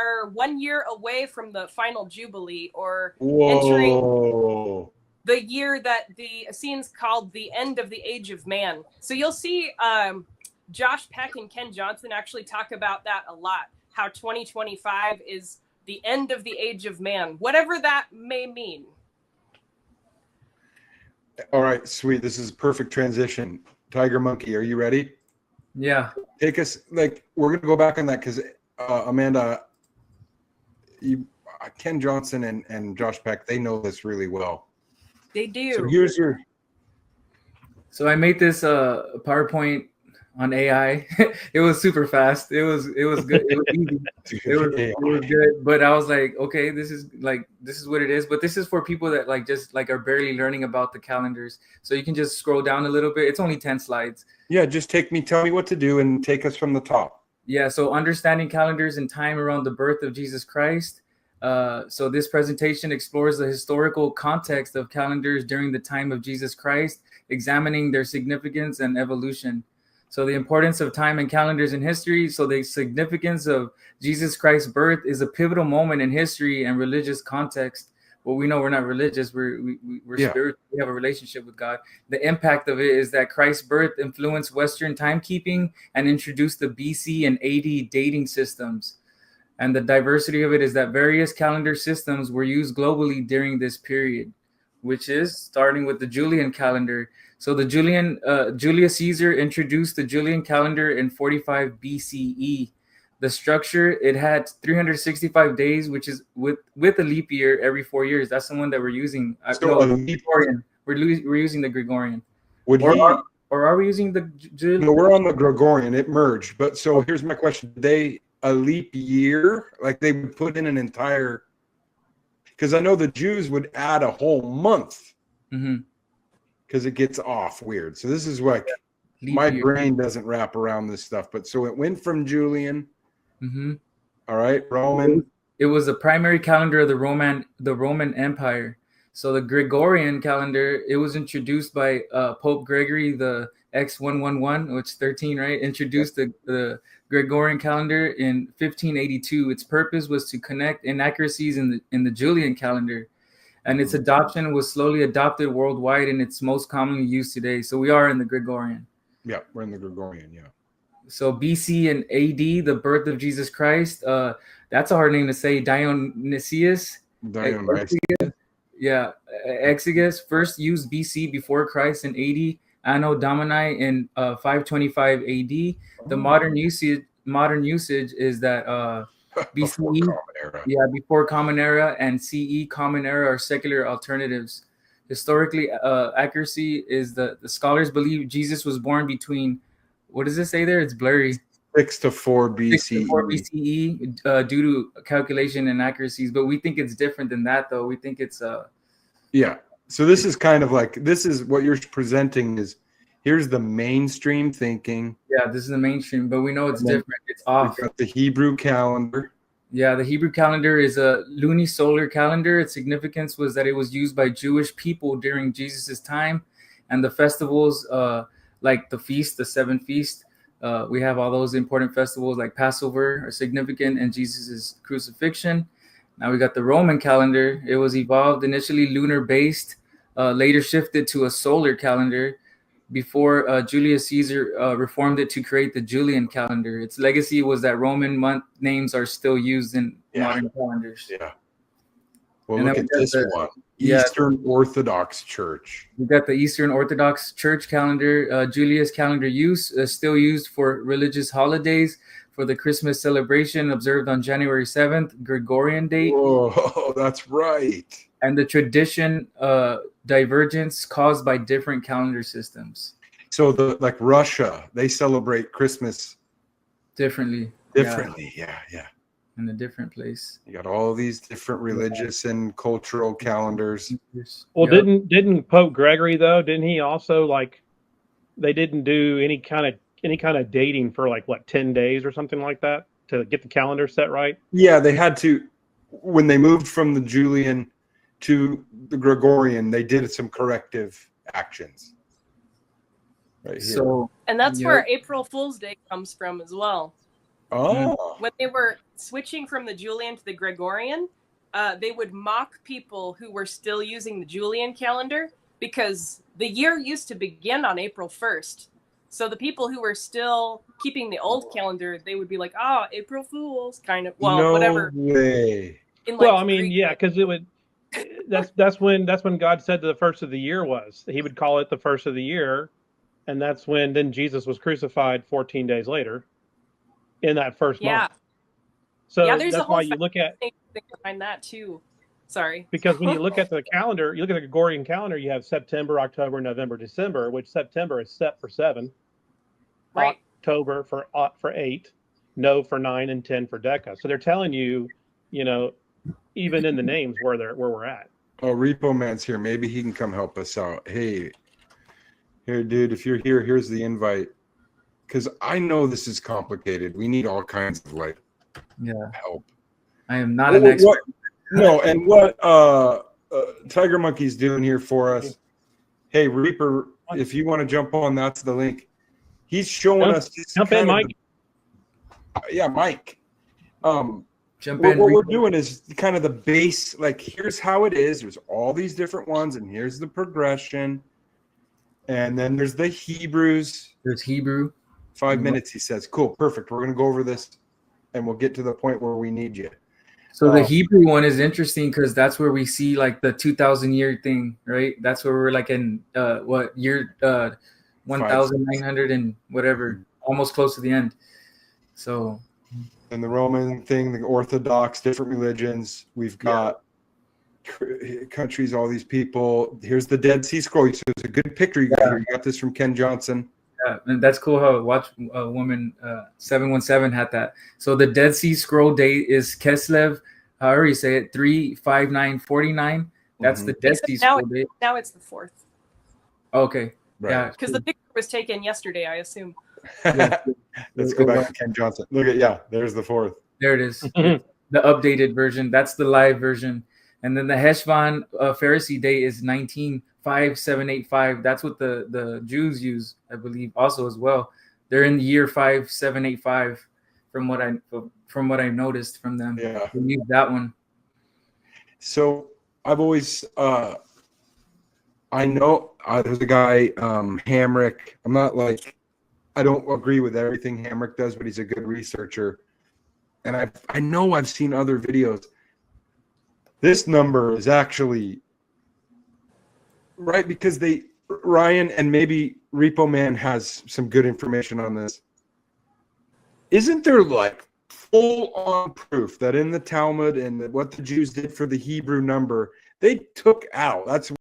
are 1 year away from the final Jubilee, or entering Whoa. the year that the Essenes called the end of the age of man. So you'll see Josh Peck and Ken Johnson actually talk about that a lot, how 2025 is the end of the age of man, whatever that may mean. All right, sweet. This is a perfect transition. Tiger Monkey, are you ready? Yeah. Take us, like, we're going to go back on that because, Amanda, Ken Johnson and Josh Peck, they know this really well. They do. So here's your... So I made this PowerPoint on AI. It was super fast. It was good. It was easy. It was good. But I was like, okay, this is what it is. But this is for people that are barely learning about the calendars. So you can just scroll down a little bit. It's only 10 slides. Yeah, just tell me what to do and take us from the top. Yeah, so understanding calendars and time around the birth of Jesus Christ. So this presentation explores the historical context of calendars during the time of Jesus Christ, examining their significance and evolution. So the importance of time and calendars in history. So the significance of Jesus Christ's birth is a pivotal moment in history and religious context. Well, we know we're not religious. We're spiritual. We have a relationship with God. The impact of it is that Christ's birth influenced Western timekeeping and introduced the BC and AD dating systems. And the diversity of it is that various calendar systems were used globally during this period, which is starting with the Julian calendar. So the Julius Caesar introduced the Julian calendar in 45 BCE. The structure, it had 365 days, which is with a leap year every 4 years. That's the one that we're using. Gregorian. We're using the Gregorian. Or are we using the Julian? No, we're on the Gregorian. It merged. But so here's my question. A leap year, like they would put in an entire, because I know the Jews would add a whole month because it gets off weird. So this is like my brain doesn't wrap around this stuff. But so it went from Julian. All right, Roman. It was the primary calendar of the Roman Empire. So the Gregorian calendar, it was introduced by Pope Gregory the X111, which is 13, right? Introduced the Gregorian calendar in 1582. Its purpose was to connect inaccuracies in the Julian calendar, and its adoption was slowly adopted worldwide, and it's most commonly used today. So we are in the Gregorian. Yeah, we're in the Gregorian, yeah. So BC and AD, the birth of Jesus Christ. That's a hard name to say. Dionysius. Yeah, Exegus, first used BC before Christ, and AD Anno Domini in 525 AD. The modern usage is that BCE, before Common Era, and CE Common Era are secular alternatives. Historically, accuracy is the scholars believe Jesus was born between, what does it say there? It's blurry. 6 to 4 BCE. 6 to 4 BCE due to calculation inaccuracies, but we think it's different than that, though. We think it's yeah. So this is kind of like, this is what you're presenting is, here's the mainstream thinking. Yeah, this is the mainstream, but we know it's different. It's off. We've got the Hebrew calendar. Yeah, the Hebrew calendar is a lunisolar calendar. Its significance was that it was used by Jewish people during Jesus's time, and the festivals, like the feast, the 7 feasts. We have all those important festivals like Passover are significant, and Jesus's crucifixion. Now we got the Roman calendar. It was evolved initially lunar-based, later shifted to a solar calendar before Julius Caesar reformed it to create the Julian calendar. Its legacy was that Roman month names are still used in modern calendars. Yeah. Well, look at this one. Eastern Orthodox Church. We got the Eastern Orthodox Church calendar. Julius calendar use still used for religious holidays. For the Christmas celebration observed on January 7th, Gregorian date. Oh, that's right. And the tradition divergence caused by different calendar systems. So like Russia, they celebrate Christmas differently. Yeah. In a different place. You got all these different religious and cultural calendars. Well, didn't Pope Gregory though? Didn't he also they didn't do any kind of dating for 10 days or something like that to get the calendar set right? Yeah, they had to, when they moved from the Julian to the Gregorian, they did some corrective actions. Right here. So, and that's where April Fool's Day comes from as well. Oh. When they were switching from the Julian to the Gregorian, they would mock people who were still using the Julian calendar because the year used to begin on April 1st. So the people who were still keeping the old calendar, they would be like, "Oh, April Fools," kind of. Well, no whatever. way. In, like, Well, I mean, Greek. yeah, because it would. That's when God said the first of the year was. He would call it the first of the year, and that's when then Jesus was crucified 14 days later, in that first Yeah. month. So Yeah, there's a that's whole why you look at, thing behind that too. Sorry. because when you look at the calendar, you look at the Gregorian calendar, you have September, October, November, December, which September is set for 7, Right. October for 8, No for 9, and 10 for Deca. So they're telling you, you know, even in the names where we're at. Oh, Repo Man's here. Maybe he can come help us out. Hey, here, dude, if you're here, here's the invite. Because I know this is complicated. We need all kinds of like help. I am not an expert. No, and what Tiger Monkey's doing here for us. Hey, Reaper, if you want to jump on, that's the link. He's showing us. Jump in, Mike. Yeah, Mike. Jump What in. we're doing is kind of the base, like here's how it is. There's all these different ones, and here's the progression. And then there's the Hebrews. There's Hebrew. 5 minutes, he says. Cool, perfect. We're going to go over this, and we'll get to the point where we need you. So the Hebrew one is interesting because that's where we see like the 2,000 year thing, right? That's where we're like in what year 1,900 and whatever, almost close to the end. So. And the Roman thing, the Orthodox, different religions. We've got countries, all these people. Here's the Dead Sea Scroll. So it's a good picture you got here. You got this from Ken Johnson. Yeah, and that's cool how Watch Woman 717 had that. So the Dead Sea Scroll date is Kislev, however you say it, 35949. That's the Dead Sea Scroll date. Now it's the 4th. Okay. Right. Yeah. Because the picture was taken yesterday, I assume. Let's go back to Ken Johnson. Look at, there's the 4th. There it is. The updated version. That's the live version. And then the Heshvan Pharisee date is 195785. That's what the Jews use, I believe, also as well. They're in the year 5785, from what I noticed from them. Yeah, they use that one. So I've always I know there's a guy Hamrick. I'm not like I don't agree with everything Hamrick does, but he's a good researcher. And I know I've seen other videos. This number is actually right because Ryan and maybe Repo Man has some good information on this. Isn't there like full on proof that in the Talmud and what the Jews did for the Hebrew number, they took out? That's